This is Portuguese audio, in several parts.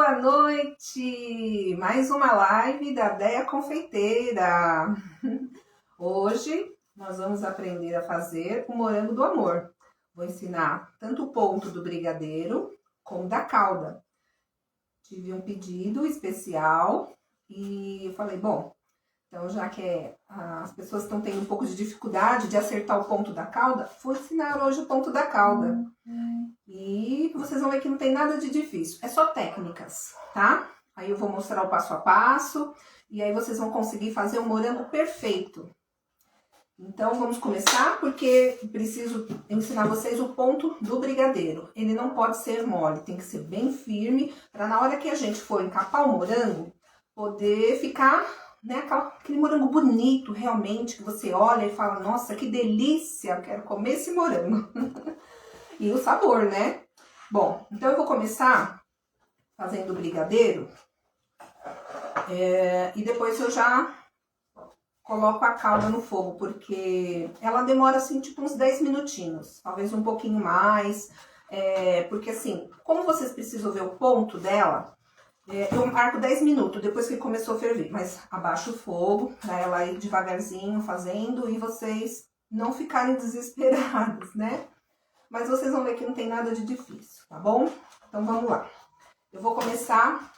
Boa noite! Mais uma live da Déia Confeiteira. Hoje nós vamos aprender a fazer o morango do amor. Vou ensinar tanto o ponto do brigadeiro como da calda. Tive um pedido especial e eu falei, bom, então já que as pessoas estão tendo um pouco de dificuldade de acertar o ponto da calda, vou ensinar hoje o ponto da calda. E vocês vão ver que não tem nada de difícil, é só técnicas, tá? Aí eu vou mostrar o passo a passo e aí vocês vão conseguir fazer um morango perfeito. Então vamos começar porque preciso ensinar vocês o ponto do brigadeiro. Ele não pode ser mole, tem que ser bem firme para na hora que a gente for encapar o morango, poder ficar, né, aquele morango bonito realmente, que você olha e fala, nossa, que delícia, eu quero comer esse morango. E o sabor, né? Bom, então eu vou começar fazendo o brigadeiro e depois eu já coloco a calda no fogo, porque ela demora assim tipo uns 10 minutinhos, talvez um pouquinho mais, porque assim, como vocês precisam ver o ponto dela, eu marco 10 minutos depois que começou a ferver, mas abaixo o fogo, pra ela ir devagarzinho fazendo e vocês não ficarem desesperados, né? Mas vocês vão ver que não tem nada de difícil, tá bom? Então vamos lá. Eu vou começar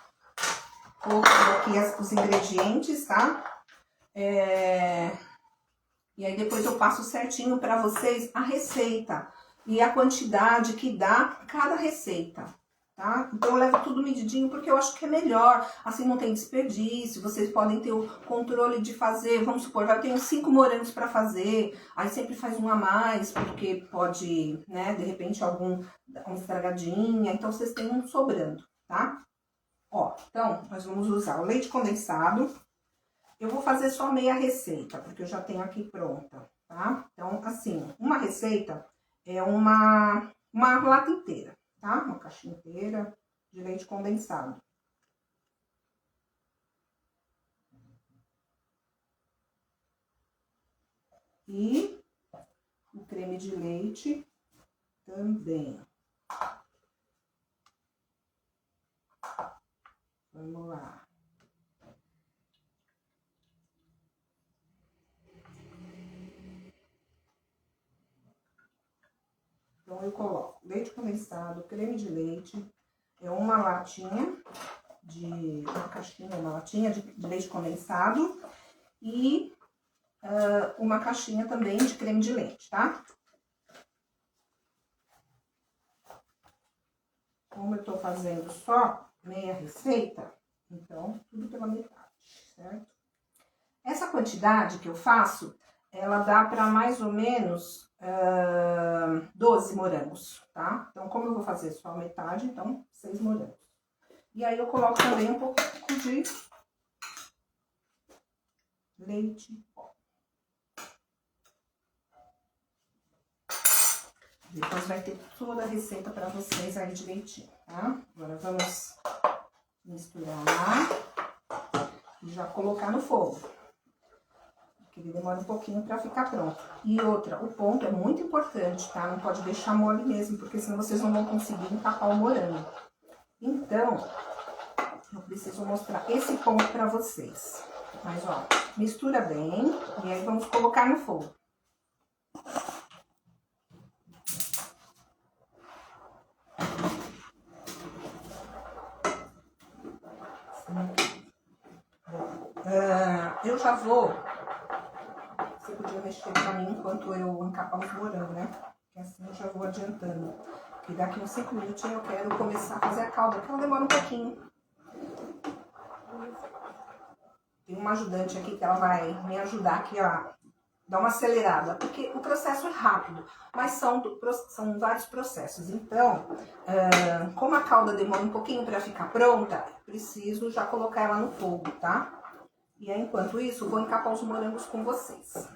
colocando aqui os ingredientes, tá? E aí depois eu passo certinho para vocês a receita e a quantidade que dá cada receita, tá? Então eu levo tudo medidinho porque eu acho que é melhor, assim não tem desperdício, vocês podem ter o controle de fazer, vamos supor, eu tenho 5 morangos para fazer, aí sempre faz um a mais, porque pode, né, de repente uma estragadinha, então vocês têm um sobrando, tá? Ó, então nós vamos usar o leite condensado. Eu vou fazer só meia receita, porque eu já tenho aqui pronta, tá? Então, assim, uma receita é uma lata inteira, tá? Uma caixinha inteira de leite condensado. E o creme de leite também. Vamos lá. Então, eu coloco leite condensado, creme de leite, uma latinha uma latinha de leite condensado e uma caixinha também de creme de leite, tá? Como eu tô fazendo só meia receita, então tudo pela metade, certo? Essa quantidade que eu faço, ela dá para mais ou menos 12 morangos, tá? Então, como eu vou fazer só a metade, então 6 morangos. E aí eu coloco também um pouco de leite pó. Depois vai ter toda a receita para vocês aí direitinho, tá? Agora vamos misturar e já colocar no fogo. Porque ele demora um pouquinho para ficar pronto. E outra, o ponto é muito importante, tá? Não pode deixar mole mesmo, porque senão vocês não vão conseguir encapar o morango. Então, eu preciso mostrar esse ponto para vocês. Mas, ó, mistura bem e aí vamos colocar no fogo. Eu já vou... Você podia mexer pra mim enquanto eu encapar os morangos, né? Porque assim eu já vou adiantando. E daqui uns 5 minutinhos eu quero começar a fazer a calda, que ela demora um pouquinho. Tem uma ajudante aqui que ela vai me ajudar aqui a dar uma acelerada, porque o processo é rápido, mas são vários processos. Então, como a calda demora um pouquinho para ficar pronta, preciso já colocar ela no fogo, tá? E aí, enquanto isso, eu vou encapar os morangos com vocês.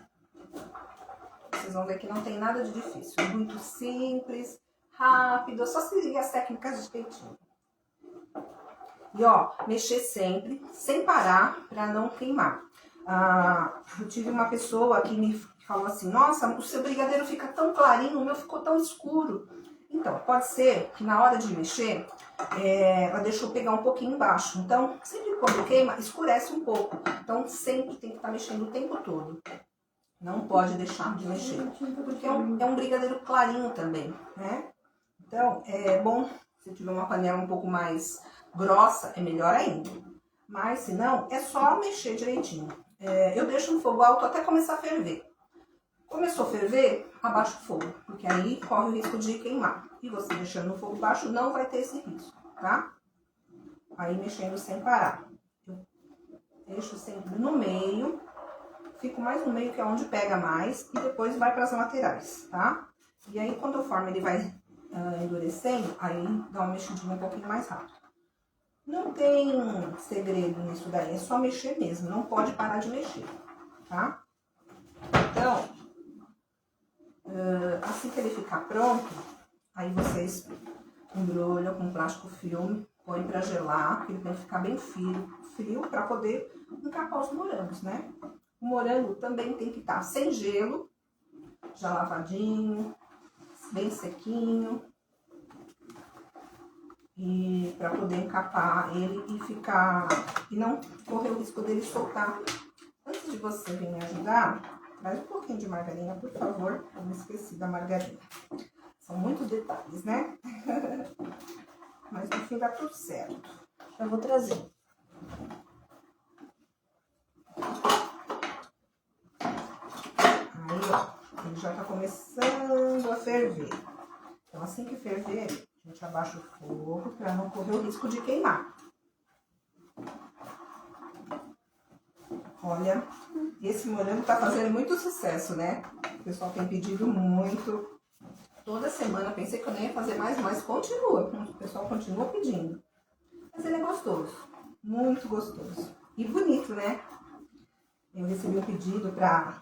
Vocês vão ver que não tem nada de difícil, é muito simples, rápido, é só seguir as técnicas direitinho. E ó, mexer sempre, sem parar, para não queimar. Eu tive uma pessoa que me falou assim, nossa, o seu brigadeiro fica tão clarinho, o meu ficou tão escuro. Então, pode ser que na hora de mexer, ela deixou pegar um pouquinho embaixo. Então, sempre quando queima, escurece um pouco. Então, sempre tem que estar mexendo o tempo todo. Não pode deixar de mexer, porque é um brigadeiro clarinho também, né? Então, é bom, se tiver uma panela um pouco mais grossa, é melhor ainda. Mas, se não, é só mexer direitinho. Eu deixo no fogo alto até começar a ferver. Começou a ferver, abaixa o fogo, porque aí corre o risco de queimar. E você deixando no fogo baixo não vai ter esse risco, tá? Aí mexendo sem parar. Eu deixo sempre no meio, fico mais no meio que é onde pega mais e depois vai para as laterais, tá? E aí quando a forma ele vai endurecendo, aí dá uma mexidinha um pouquinho mais rápido. Não tem segredo nisso daí, é só mexer mesmo, não pode parar de mexer, tá? Então, assim que ele ficar pronto, aí vocês embrulham com plástico filme, põem para gelar, porque ele tem que ficar bem frio para poder encapar os morangos, né? O morango também tem que estar sem gelo, já lavadinho, bem sequinho, e para poder encapar ele e não correr o risco dele soltar. Antes de você vir me ajudar, traz um pouquinho de margarina, por favor. Eu me esqueci da margarina. São muitos detalhes, né? Mas no fim dá tudo certo. Eu vou trazer. Aí, ó, ele já tá começando a ferver. Então, assim que ferver, a gente abaixa o fogo para não correr o risco de queimar. Olha, esse morango tá fazendo muito sucesso, né? O pessoal tem pedido muito. Toda semana, pensei que eu nem ia fazer mais, mas continua. O pessoal continua pedindo. Mas ele é gostoso, muito gostoso. E bonito, né? Eu recebi um pedido a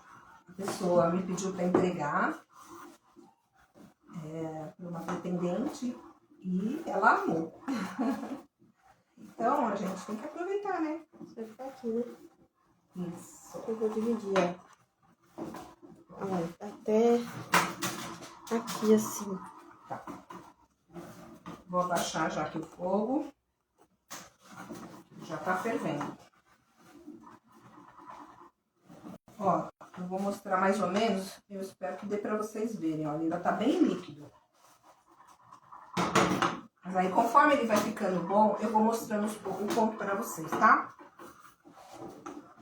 pessoa me pediu para entregar para uma pretendente e ela amou. Então, a gente tem que aproveitar, né? Você vai ficar aqui, né? Isso. Eu vou dividir, ó. Ó, até aqui, assim. Tá. Vou abaixar já aqui o fogo. Já tá fervendo. Ó, eu vou mostrar mais ou menos. Eu espero que dê pra vocês verem. Ó, ele ainda tá bem líquido. Mas aí, conforme ele vai ficando bom, eu vou mostrando o ponto pra vocês, tá?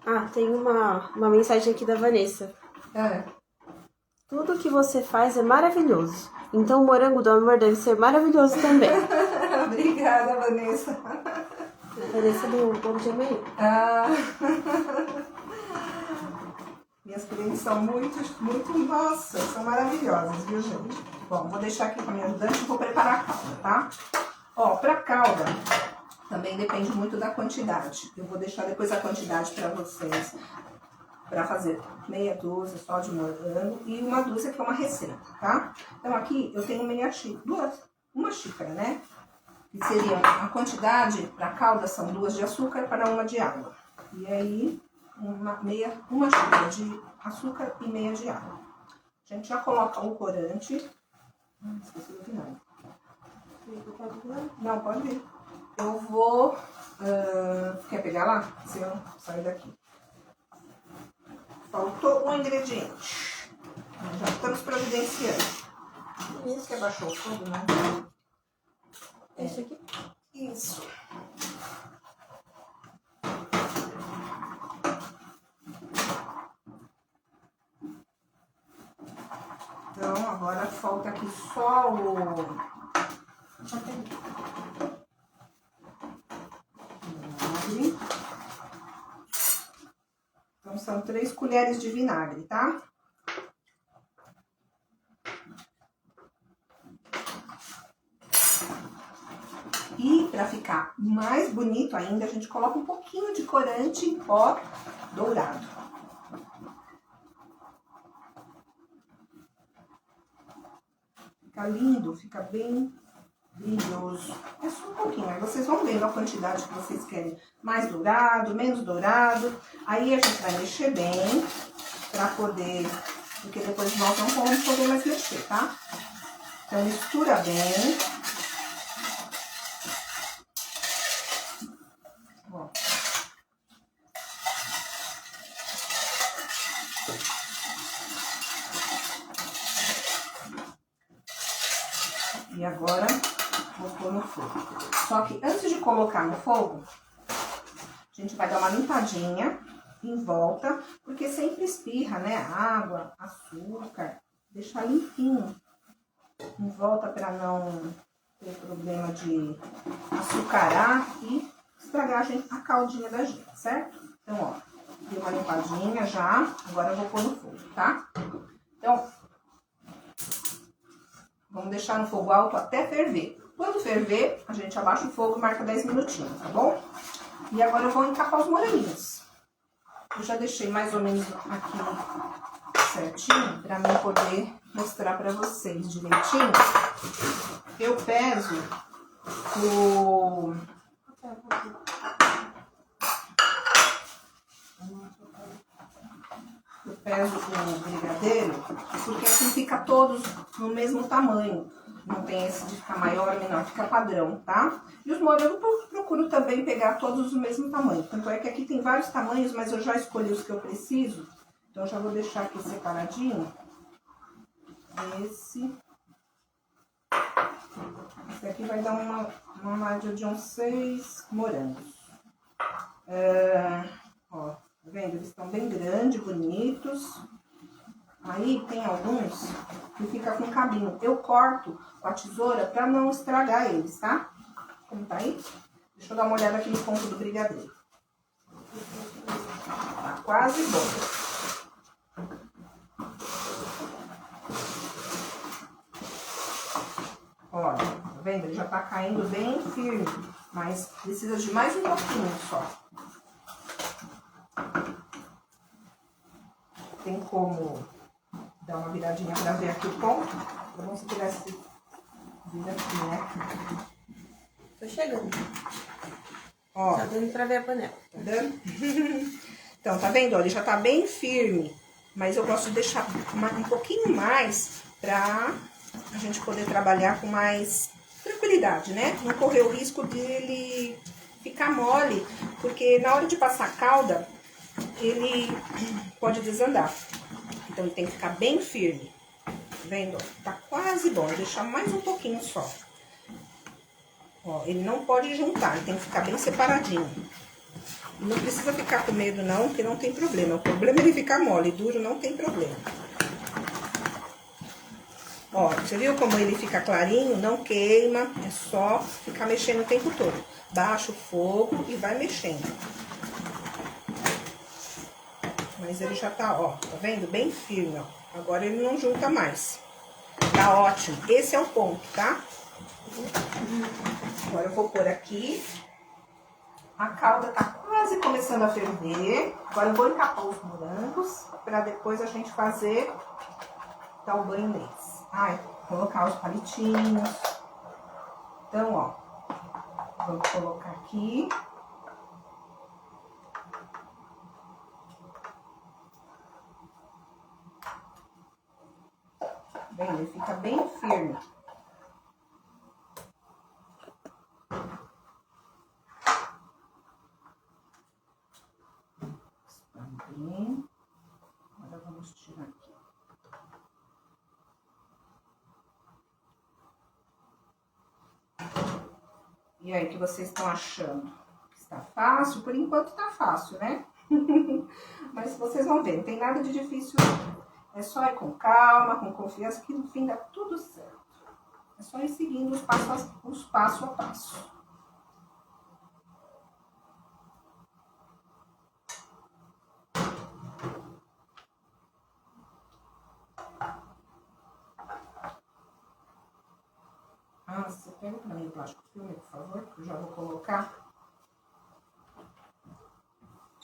Ah, tem uma mensagem aqui da Vanessa. Tudo que você faz é maravilhoso. Então o morango do amor deve ser maravilhoso também. Obrigada, Vanessa. A Vanessa do Bom Dia Amanhã. Minhas clientes são muito, nossa, são maravilhosas, viu, gente? Bom, vou deixar aqui com a minha ajudante e vou preparar a calda, tá? Ó, pra calda, também depende muito da quantidade. Eu vou deixar depois a quantidade pra vocês, pra fazer meia dúzia só de morango e uma dúzia que é uma receita, tá? Então aqui eu tenho uma xícara, né? Que seria a quantidade pra calda são 2 de açúcar para 1 de água. E aí, uma xícara de açúcar e meia de água. A gente já coloca o corante. Esqueci do vinagre. Não, pode vir. Eu vou... quer pegar lá? Se eu sair daqui. Faltou um ingrediente. Já estamos providenciando. Isso que abaixou o fogo, né? Isso aqui? Isso. Então, agora falta aqui só o vinagre. Então, são 3 colheres de vinagre, tá? E para ficar mais bonito ainda, a gente coloca um pouquinho de corante em pó dourado. Fica lindo, fica bem brilhoso. É só um pouquinho, aí vocês vão vendo a quantidade que vocês querem. Mais dourado, menos dourado. Aí a gente vai mexer bem para poder... Porque depois nós não vamos poder mais mexer, tá? Então, mistura bem. Ó. E agora, vou pôr no fogo. Só que antes de colocar no fogo, a gente vai dar uma limpadinha em volta, porque sempre espirra, né? Água, açúcar. Deixar limpinho em volta para não ter problema de açucarar e estragar a caldinha da gente, certo? Então, ó, dei uma limpadinha já, agora eu vou pôr no fogo, tá? Então, vamos deixar no fogo alto até ferver. Quando ferver, a gente abaixa o fogo e marca 10 minutinhos, tá bom? E agora eu vou encapar os moranguinhos. Eu já deixei mais ou menos aqui certinho, para mim poder mostrar para vocês direitinho. Eu peso o... Eu peso o brigadeiro, porque assim fica todos no mesmo tamanho. Não tem esse de ficar maior ou menor, fica padrão, tá? E os morangos eu procuro também pegar todos do mesmo tamanho. Tanto é que aqui tem vários tamanhos, mas eu já escolhi os que eu preciso. Então, eu já vou deixar aqui separadinho. Esse aqui vai dar uma média de uns 6 morangos. Ó, tá vendo? Eles estão bem grandes, bonitos. Aí tem alguns que fica com cabinho. Eu corto com a tesoura pra não estragar eles, tá? Como tá aí? Deixa eu dar uma olhada aqui no ponto do brigadeiro. Tá quase bom. Olha, tá vendo? Ele já tá caindo bem firme, mas precisa de mais um pouquinho só. Tem como dar uma viradinha pra ver aqui o ponto? Vamos tirar esse vídeo aqui, né? Tô chegando. Ó. Tá dando pra ver a panela. Tá dando? Então, tá vendo? Olha, ele já tá bem firme, mas eu gosto de deixar um pouquinho mais pra a gente poder trabalhar com mais tranquilidade, né? Não correr o risco dele ficar mole, porque na hora de passar calda, ele pode desandar. Então, ele tem que ficar bem firme. Tá vendo? Tá quase bom. Vou deixar mais um pouquinho só. Ó, ele não pode juntar, ele tem que ficar bem separadinho. Não precisa ficar com medo não, porque não tem problema. O problema é ele ficar mole, duro não tem problema. Ó, você viu como ele fica clarinho? Não queima, é só ficar mexendo o tempo todo. Baixa o fogo e vai mexendo. Mas ele já tá, ó, tá vendo? Bem firme, ó. Agora ele não junta mais. Tá ótimo. Esse é o ponto, tá? Agora eu vou pôr aqui. A calda tá quase começando a ferver. Agora eu vou encapar os morangos para depois a gente fazer, dar o banho neles. Ai, colocar os palitinhos. Então, ó, vou colocar aqui. Bem, ele fica bem firme. Bem. Agora vamos tirar aqui. E aí, o que vocês estão achando? Está fácil? Por enquanto tá fácil, né? Mas vocês vão ver, não tem nada de difícil não. É só ir com calma, com confiança, que no fim dá tudo certo. É só ir seguindo os passo a passo. Ah, você pega pra mim o plástico filme, por favor, que eu já vou colocar.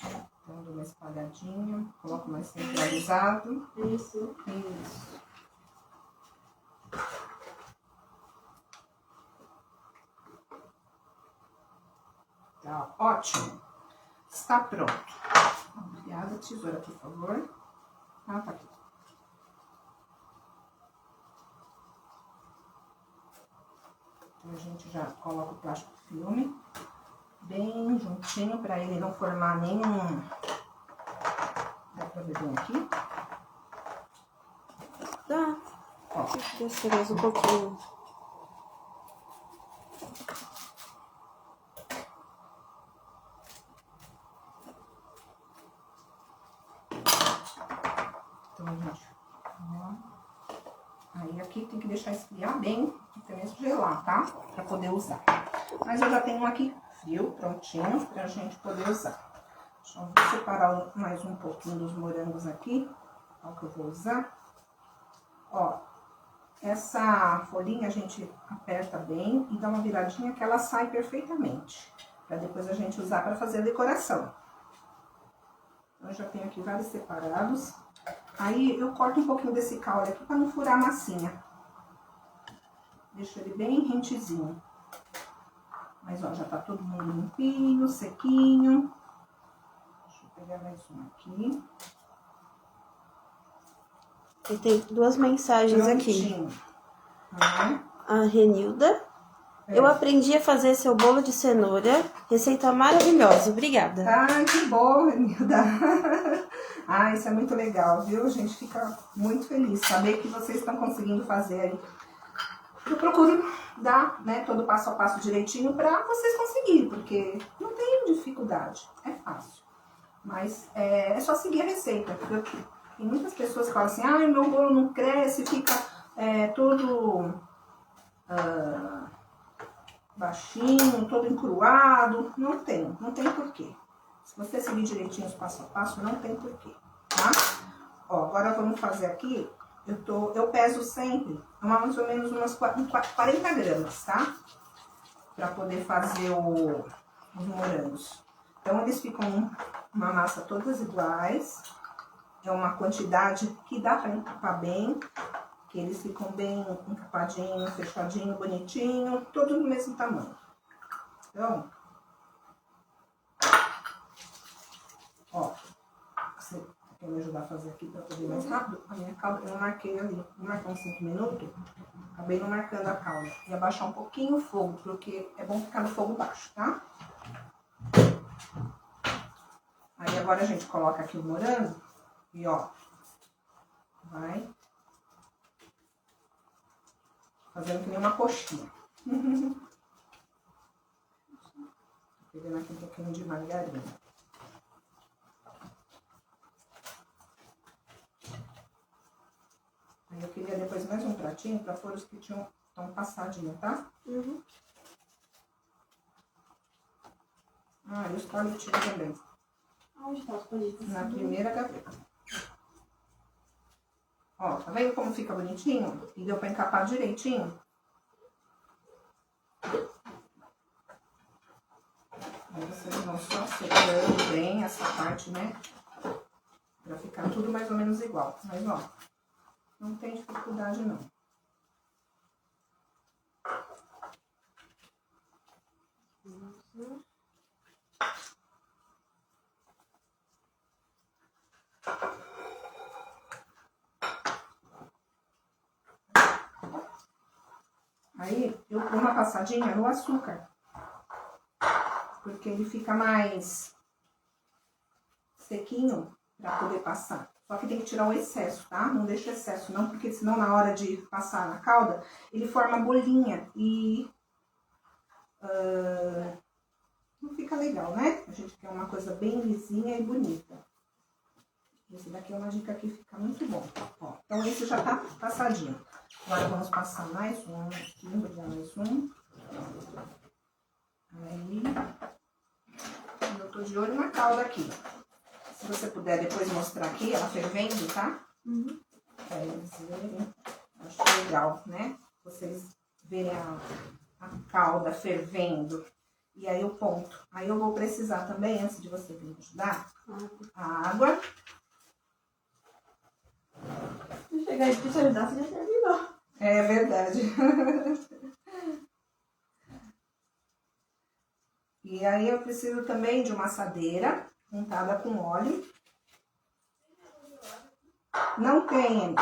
Então, dou uma espalhadinha, coloco mais centralizado. Isso. Isso. Tá, ótimo. Está pronto. Obrigada, tesoura, por favor. Ah, tá aqui. Então, a gente já coloca o plástico filme bem juntinho para ele não formar nenhum... Dá pra ver bem aqui? Dá. Ó. Deixa mais um pouquinho. Então, gente, ó. Aí aqui tem que deixar esfriar bem, até mesmo gelar, tá? Pra poder usar. Mas eu já tenho um aqui frio, prontinho, pra gente poder usar. Deixa eu separar mais um pouquinho dos morangos aqui, ó, que eu vou usar. Ó, essa folhinha a gente aperta bem e dá uma viradinha que ela sai perfeitamente. Pra depois a gente usar pra fazer a decoração. Então, eu já tenho aqui vários separados. Aí eu corto um pouquinho desse caule aqui pra não furar a massinha. Deixo ele bem rentezinho. Mas ó, já tá todo mundo limpinho, sequinho. Deixa eu pegar mais um aqui. E tem duas mensagens Prontinho. aqui. A Renilda. Eu aprendi a fazer seu bolo de cenoura. Receita maravilhosa. Obrigada. Ai, que bom, Renilda. Ah, isso é muito legal, viu? A gente fica muito feliz saber que vocês estão conseguindo fazer aí. Eu procuro dar, né, todo passo a passo direitinho para vocês conseguirem, porque não tem dificuldade, é fácil. Mas é só seguir a receita. Tem muitas pessoas que falam assim, ah, meu bolo não cresce, fica todo baixinho, todo encruado. Não tem porquê. Se você seguir direitinho os passo a passo, não tem porquê, tá? Ó, agora vamos fazer aqui, eu peso sempre mais ou menos umas 40 gramas, tá? Pra poder fazer os morangos. Então, eles ficam uma massa todas iguais. É uma quantidade que dá pra encapar bem, que eles ficam bem encapadinho, fechadinho, bonitinho, todos do mesmo tamanho. Então, ó, você quer me ajudar a fazer aqui pra poder ir mais rápido? A minha calda, eu marquei ali, vou marcar uns 5 minutos, acabei não marcando a calda. E abaixar um pouquinho o fogo, porque é bom ficar no fogo baixo, tá? Aí agora a gente coloca aqui o morango e ó, vai fazendo que nem uma coxinha. Pegando aqui um pouquinho de margarina. Aí eu queria depois mais um pratinho para pôr os que estão passadinho, tá? Uhum. Ah, e os palitinhos também. Onde tá os palitos? Na primeira gaveta. Ó, tá vendo como fica bonitinho? E deu pra encapar direitinho? Aí vocês vão só separando bem essa parte, né? Pra ficar tudo mais ou menos igual. Mas, ó, não tem dificuldade, não. Aí, eu dou uma passadinha no açúcar. Porque ele fica mais sequinho pra poder passar. Só que tem que tirar o excesso, tá? Não deixa excesso não, porque senão na hora de passar na calda, ele forma bolinha e não fica legal, né? A gente quer uma coisa bem lisinha e bonita. Esse daqui é uma dica que fica muito bom. Ó, então esse já tá passadinho. Agora vamos passar mais um aqui, vou dar mais um. Aí, eu tô de olho na calda aqui. Se você puder depois mostrar aqui, ela fervendo, tá? Uhum. Pra eles verem. Acho legal, né? Vocês verem a calda fervendo. E aí o ponto. Aí eu vou precisar também, antes de você vir me ajudar, a água. Se chegar e te ajudar, você já terminou. É verdade. E aí eu preciso também de uma assadeira untada com óleo. Não tem.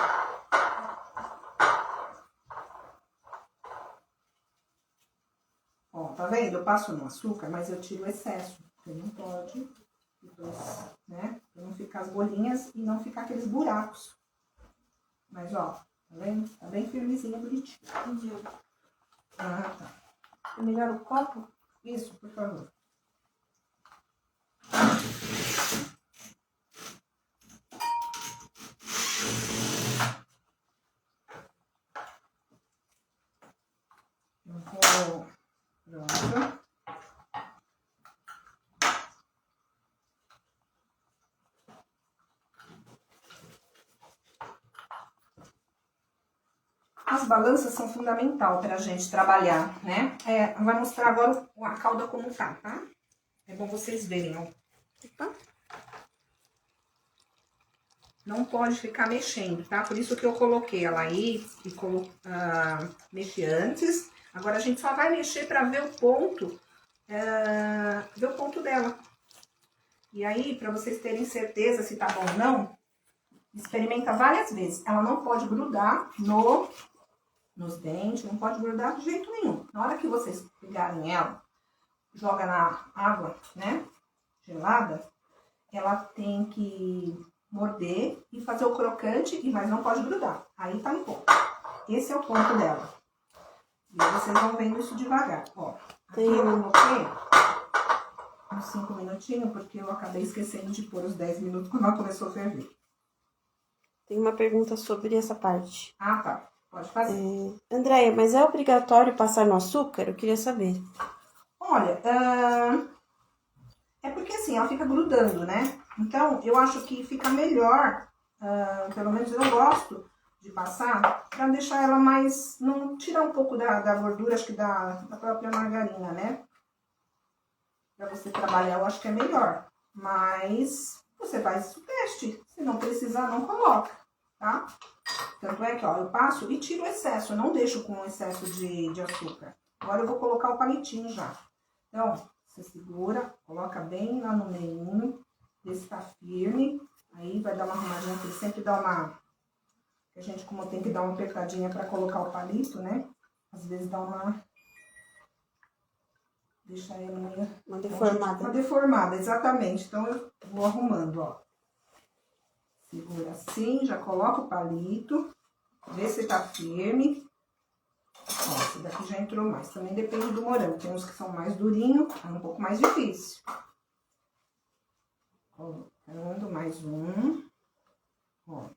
tá vendo? Eu passo no açúcar, mas eu tiro o excesso. Porque não pode, depois, né? Pra não ficar as bolinhas e não ficar aqueles buracos. Mas, ó, tá vendo? Tá bem firmezinho, bonitinho. Ah, tá. É melhor o copo? Isso, por favor. Eu vou... Pronto. As balanças são fundamentais para a gente trabalhar, né? Vai mostrar agora a calda como tá? É bom vocês verem, ó. Opa. Não pode ficar mexendo, tá? Por isso que eu coloquei ela aí e mexi antes. Agora a gente só vai mexer para ver o ponto dela. E aí, para vocês terem certeza se tá bom ou não, experimenta várias vezes. Ela não pode grudar nos dentes, não pode grudar de jeito nenhum. Na hora que vocês pegarem ela, joga na água, né, gelada, ela tem que morder e fazer o crocante, mas não pode grudar. Aí tá no ponto. Esse é o ponto dela. E vocês vão vendo isso devagar, ó. Aqui eu coloquei uns 5 minutinhos, porque eu acabei esquecendo de pôr os 10 minutos quando ela começou a ferver. Tem uma pergunta sobre essa parte. Ah, tá. Pode fazer. Andréia, mas é obrigatório passar no açúcar? Eu queria saber. Olha, é porque assim, ela fica grudando, né? Então, eu acho que fica melhor, pelo menos eu gosto de passar, pra deixar ela mais, não tirar um pouco da gordura, acho que da própria margarina, né? Pra você trabalhar, eu acho que é melhor. Mas você faz o teste, se não precisar, não coloca, tá? Tanto é que, ó, eu passo e tiro o excesso, eu não deixo com excesso de açúcar. Agora eu vou colocar o palitinho já. Então, você segura, coloca bem lá no meio, vê se tá firme. Aí vai dar uma arrumadinha, porque sempre dá uma... A gente, como tem que dar uma apertadinha pra colocar o palito, né? Às vezes dá uma... Deixa ela meio... Uma deformada. Uma deformada, exatamente. Então, eu vou arrumando, ó. Segura assim, já coloca o palito, vê se tá firme. Ó, esse daqui já entrou mais. Também depende do morango. Tem uns que são mais durinhos, é um pouco mais difícil. Colocando mais um. Ó.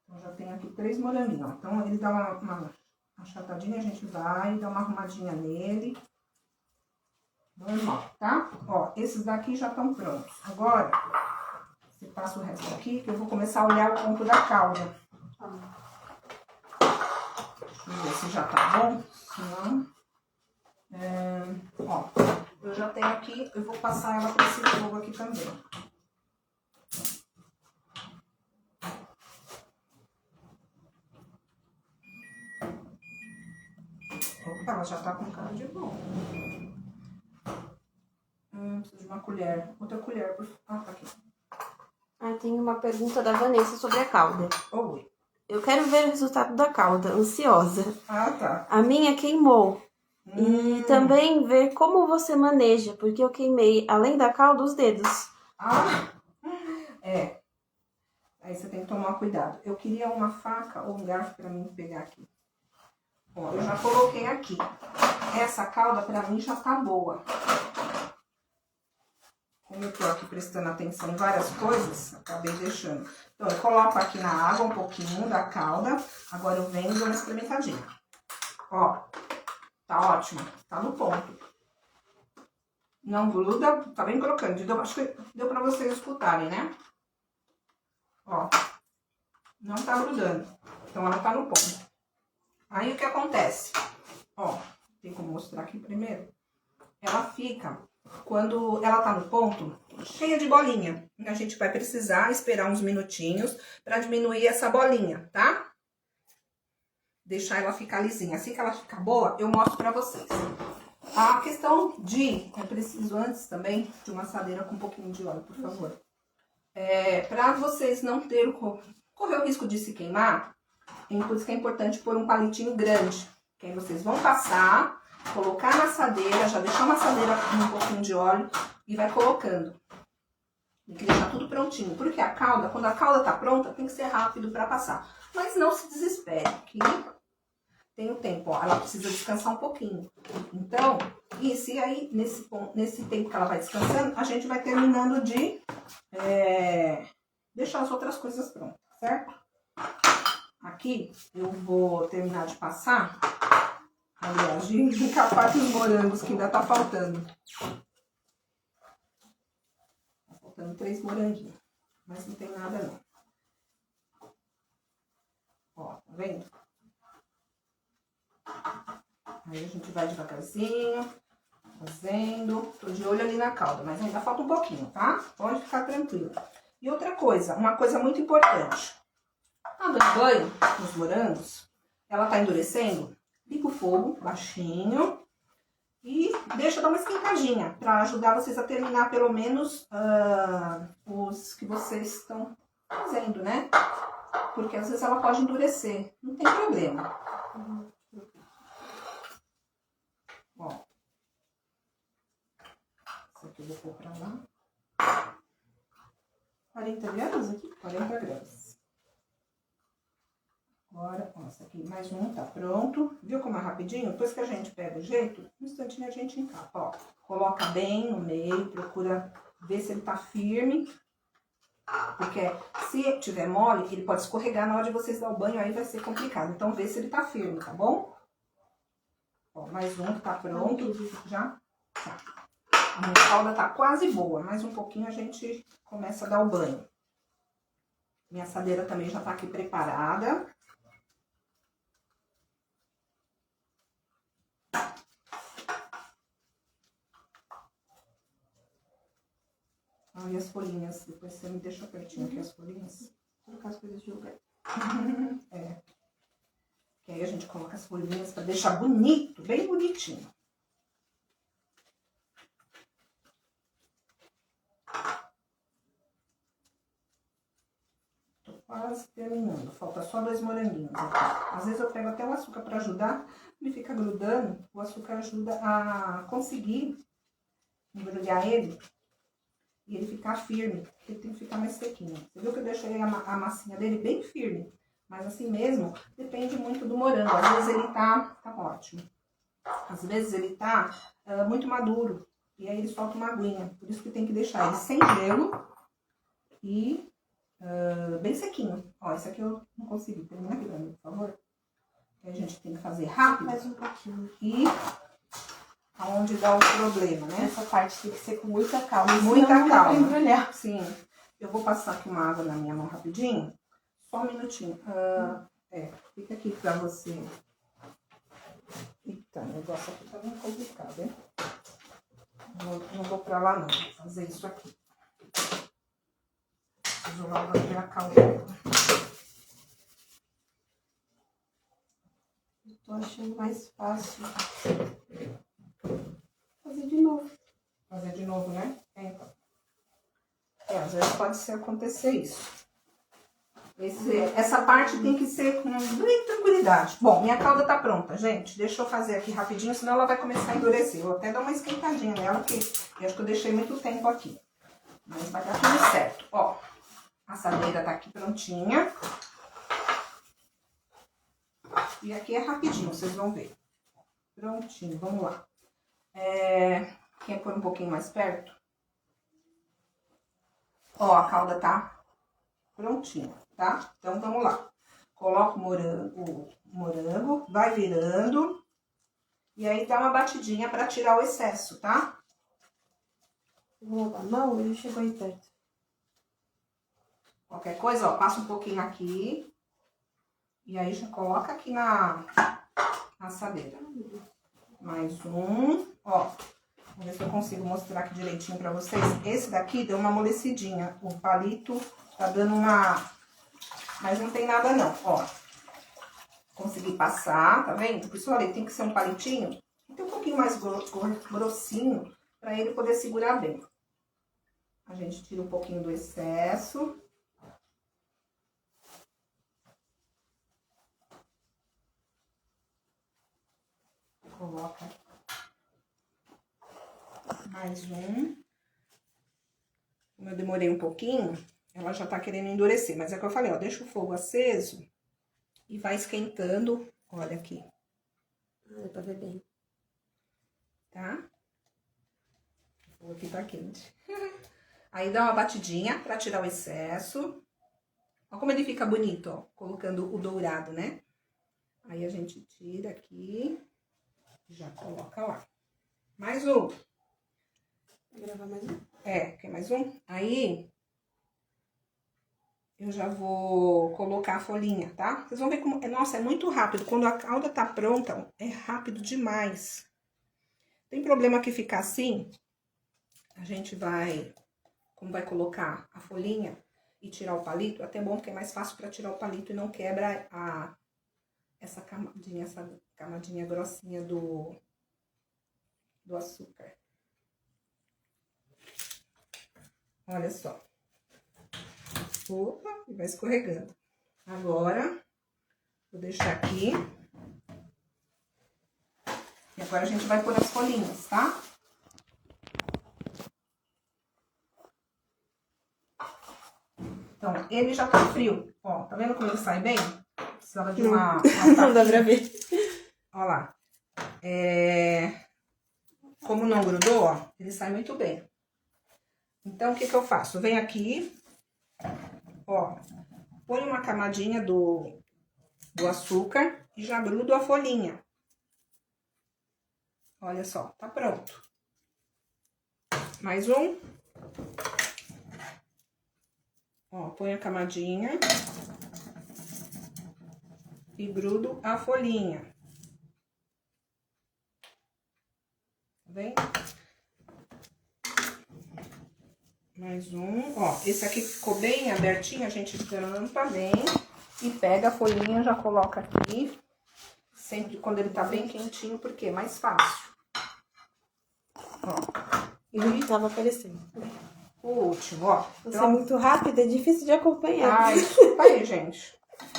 Então, já tenho aqui 3 moranguinhos, ó. Então, ele dá uma achatadinha, a gente vai dar uma arrumadinha nele. Normal, tá? Ó, esses daqui já estão prontos. Agora, você passa o resto aqui, que eu vou começar a olhar o ponto da calda. Deixa eu ver se já tá bom. Senão... ó, eu já tenho aqui, eu vou passar ela para esse fogo aqui também. Opa, ela já tá com cara de bom. Preciso de uma colher. Outra colher, por favor. Ah, tá aqui. Tem uma pergunta da Vanessa sobre a calda. Oi. Eu quero ver o resultado da calda, ansiosa. Ah, tá. A minha queimou. E também ver como você maneja, porque eu queimei, além da calda, os dedos. Ah, aí você tem que tomar cuidado. Eu queria uma faca ou um garfo pra mim pegar aqui. Ó, eu já coloquei aqui. Essa calda pra mim já tá boa. Como eu tô aqui prestando atenção em várias coisas, acabei deixando. Então, eu coloco aqui na água um pouquinho da calda. Agora eu venho e dou uma experimentadinha. Ó, tá ótimo. Tá no ponto. Não gruda, tá bem crocante. Acho que deu pra vocês escutarem, né? Ó, não tá grudando. Então, ela tá no ponto. Aí, o que acontece? Ó, tem como mostrar aqui primeiro. Ela fica... Quando ela tá no ponto, cheia de bolinha. A gente vai precisar esperar uns minutinhos pra diminuir essa bolinha, tá? Deixar ela ficar lisinha. Assim que ela ficar boa, eu mostro pra vocês. A questão de... Eu preciso antes também de uma assadeira com um pouquinho de óleo, por favor. Pra vocês não terem... Correr o risco de se queimar, E por isso que é importante pôr um palitinho grande. Que aí vocês vão passar, colocar na assadeira, já deixar uma assadeira com um pouquinho de óleo e vai colocando. Tem que deixar tudo prontinho. Porque a calda, quando a calda tá pronta, tem que ser rápido para passar. Mas não se desespere, que tem o tempo, ó. Ela precisa descansar um pouquinho. Então, isso, e aí, nesse tempo que ela vai descansando, a gente vai terminando de deixar as outras coisas prontas, certo? Aqui, eu vou terminar de passar, aliás, de encapar os morangos, que ainda tá faltando. Tá faltando 3 moranguinhos, mas não tem nada não. Ó, tá vendo? Aí a gente vai devagarzinho, fazendo. Tô de olho ali na calda, mas ainda falta um pouquinho, tá? Pode ficar tranquilo. E outra coisa, uma coisa muito importante. Tá dando banho nos morangos, ela tá endurecendo, liga o fogo baixinho e deixa dar uma esquentadinha, pra ajudar vocês a terminar pelo menos os que vocês estão fazendo, né? Porque às vezes ela pode endurecer, não tem problema. Ó, isso aqui eu vou pôr pra lá. 40 gramas aqui? 40 gramas. Agora, ó, esse aqui, mais um, tá pronto. Viu como é rapidinho? Depois que a gente pega o jeito, no instantinho a gente encapa, ó. Coloca bem no meio, procura ver se ele tá firme. Porque se tiver mole, ele pode escorregar na hora de vocês dar o banho, aí vai ser complicado. Então, vê se ele tá firme, tá bom? Ó, mais um que tá pronto, já. Tá. A minha calda tá quase boa, mais um pouquinho a gente começa a dar o banho. Minha assadeira também já tá aqui preparada. Ah, e as folhinhas, depois você me deixa pertinho aqui as folhinhas. Colocar as coisas de lugar. É. Que aí a gente coloca as folhinhas pra deixar bonito, bem bonitinho. Tô quase terminando, falta só 2 moranguinhos aqui. Às vezes eu pego até o açúcar pra ajudar, ele fica grudando, o açúcar ajuda a conseguir embrulhar ele. E ele ficar firme, porque ele tem que ficar mais sequinho. Você viu que eu deixei a massinha dele bem firme. Mas assim mesmo, depende muito do morango. Às vezes ele tá ótimo. Às vezes ele tá muito maduro. E aí ele solta uma aguinha. Por isso que tem que deixar ele sem gelo e bem sequinho. Ó, esse aqui eu não consegui. Termina aqui pra mim, por favor. Que a gente tem que fazer rápido. Mais um pouquinho. E aonde dá o problema, né? Essa parte tem que ser com muita calma. Muita calma. calma. Embrulhar. Sim. Eu vou passar aqui uma água na minha mão rapidinho. Só um minutinho. Fica aqui pra você. Eita, o negócio aqui tá muito complicado, hein? Não vou pra lá, não. Vou fazer isso aqui. Preciso logo abrir a calda. Eu tô achando mais fácil. Fazer de novo. Fazer de novo, né? Então. Às vezes acontecer isso. Essa parte tem que ser com bem tranquilidade. Bom, minha calda tá pronta, gente. Deixa eu fazer aqui rapidinho, senão ela vai começar a endurecer. Eu vou até dar uma esquentadinha nela, porque eu acho que eu deixei muito tempo aqui. Mas vai dar tudo certo. Ó, a assadeira tá aqui prontinha. E aqui é rapidinho, vocês vão ver. Prontinho, vamos lá. Quer pôr um pouquinho mais perto? Ó, a calda tá prontinha, tá? Então, vamos lá. Coloca o morango, vai virando. E aí, dá uma batidinha pra tirar o excesso, tá? Vou lavar a mão, ele chegou aí perto. Qualquer coisa, ó, passa um pouquinho aqui. E aí, já coloca aqui na assadeira. Mais um, ó. Vou ver se eu consigo mostrar aqui direitinho pra vocês. Esse daqui deu uma amolecidinha. O palito tá dando uma... Mas não tem nada não, ó. Consegui passar, tá vendo? Por isso eu falei, tem que ser um palitinho que tem um pouquinho mais grossinho pra ele poder segurar bem. A gente tira um pouquinho do excesso. Coloca mais um. Como eu demorei um pouquinho, ela já tá querendo endurecer. Mas é o que eu falei, ó, deixa o fogo aceso e vai esquentando. Olha aqui. Dá pra ver bem. Tá? O fogo aqui tá quente. Aí dá uma batidinha pra tirar o excesso. Olha como ele fica bonito, ó, colocando o dourado, né? Aí a gente tira aqui, já coloca lá. Mais um. Vou gravar mais um? Quer mais um? Aí, eu já vou colocar a folhinha, tá? Vocês vão ver como... Nossa, é muito rápido. Quando a calda tá pronta, é rápido demais. Tem problema que ficar assim, a gente vai... Como vai colocar a folhinha e tirar o palito, até bom porque é mais fácil pra tirar o palito e não quebra essa camadinha grossinha do açúcar. Olha só. Opa, e vai escorregando. Agora, vou deixar aqui. E agora a gente vai pôr as folhinhas, tá? Então, ele já tá frio. Ó, tá vendo como ele sai bem? Precisava de uma Não dá pra ver. Ó lá. Como não grudou, ó, ele sai muito bem. Então, o que que eu faço? Venho aqui, ó, ponho uma camadinha do açúcar e já grudo a folhinha. Olha só, tá pronto. Mais um. Ó, ponho a camadinha e grudo a folhinha. Tá vendo? Mais um. Ó, esse aqui ficou bem abertinho, a gente tampa bem e pega a folhinha, já coloca aqui. Sempre quando ele tá bem quentinho, porque é mais fácil. Ó. E tava aparecendo. O último, ó. Você é muito rápida, é difícil de acompanhar. Ai, desculpa aí, gente.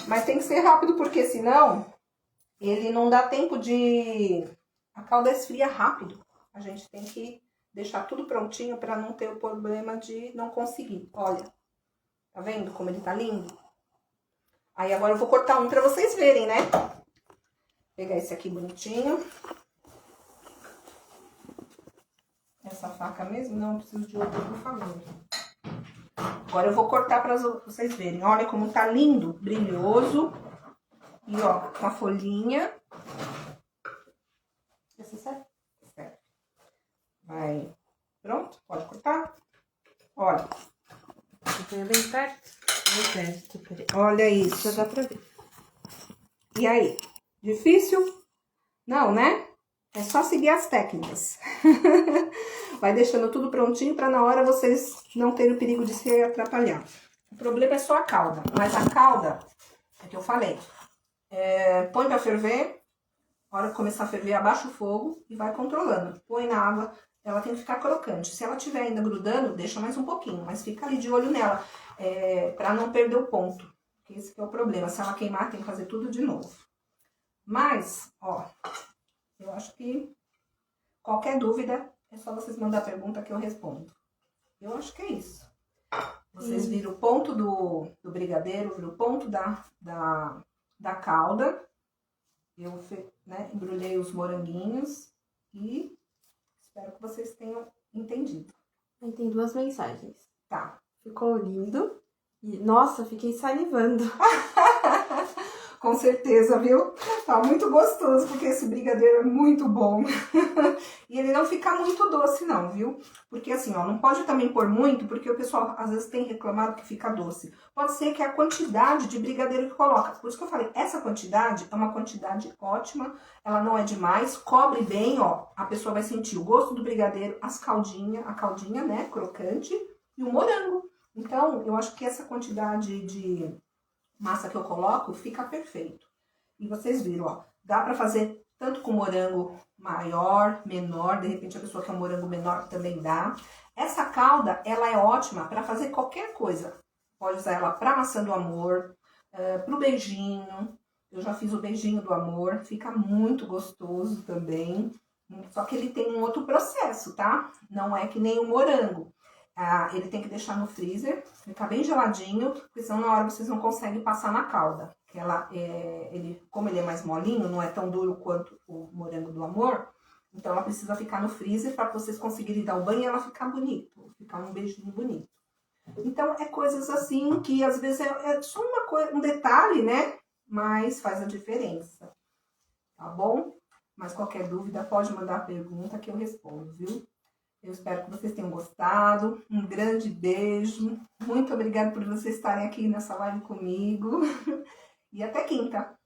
Mas tem que ser rápido, porque senão ele não dá tempo de... A calda esfria rápido. A gente tem que deixar tudo prontinho pra não ter o problema de não conseguir. Olha, tá vendo como ele tá lindo? Aí agora eu vou cortar um pra vocês verem, né? Vou pegar esse aqui bonitinho. Essa faca mesmo? Não, preciso de outra, por favor. Agora eu vou cortar pra vocês verem. Olha como tá lindo, brilhoso. E ó, com a folhinha. Esse serve? Serve. Vai. Pronto? Pode cortar? Olha. Então é bem perto? Bem perto. Peraí. Olha isso. Já dá pra ver. E aí? Difícil? Não, né? É só seguir as técnicas. Vai deixando tudo prontinho para na hora vocês não terem o perigo de se atrapalhar. O problema é só a calda. Mas a calda, é que eu falei, põe para ferver. Na hora que começar a ferver, abaixa o fogo e vai controlando. Põe na água, ela tem que ficar crocante. Se ela estiver ainda grudando, deixa mais um pouquinho. Mas fica ali de olho nela, para não perder o ponto. Porque esse que é o problema. Se ela queimar, tem que fazer tudo de novo. Mas, ó... Eu acho que qualquer dúvida é só vocês mandar pergunta que eu respondo. Eu acho que é isso. Vocês viram o ponto do brigadeiro, viram o ponto da calda. Eu embrulhei os moranguinhos e espero que vocês tenham entendido. Aí tem duas mensagens. Tá. Ficou lindo. E, nossa, fiquei salivando. Com certeza, viu? Tá muito gostoso, porque esse brigadeiro é muito bom. E ele não fica muito doce não, viu? Porque assim, ó, não pode também pôr muito, porque o pessoal às vezes tem reclamado que fica doce. Pode ser que é a quantidade de brigadeiro que coloca. Por isso que eu falei, essa quantidade é uma quantidade ótima, ela não é demais, cobre bem, ó. A pessoa vai sentir o gosto do brigadeiro, a caldinha, né, crocante, e o morango. Então, eu acho que essa quantidade de massa que eu coloco, fica perfeito. E vocês viram, ó, dá pra fazer tanto com morango maior, menor, de repente a pessoa quer um morango menor também dá. Essa calda, ela é ótima pra fazer qualquer coisa. Pode usar ela pra maçã do amor, pro beijinho, Eu já fiz o beijinho do amor, fica muito gostoso também. Só que ele tem um outro processo, tá? Não é que nem o morango. Ele tem que deixar no freezer, ficar bem geladinho, porque senão na hora vocês não conseguem passar na calda. Como ele é mais molinho, não é tão duro quanto o morango do amor, então ela precisa ficar no freezer para vocês conseguirem dar o banho e ela ficar bonito, ficar um beijinho bonito. Então é coisas assim que às vezes é só um detalhe, né? Mas faz a diferença, tá bom? Mas qualquer dúvida pode mandar pergunta que eu respondo, viu? Eu espero que vocês tenham gostado. Um grande beijo. Muito obrigada por vocês estarem aqui nessa live comigo. E até quinta.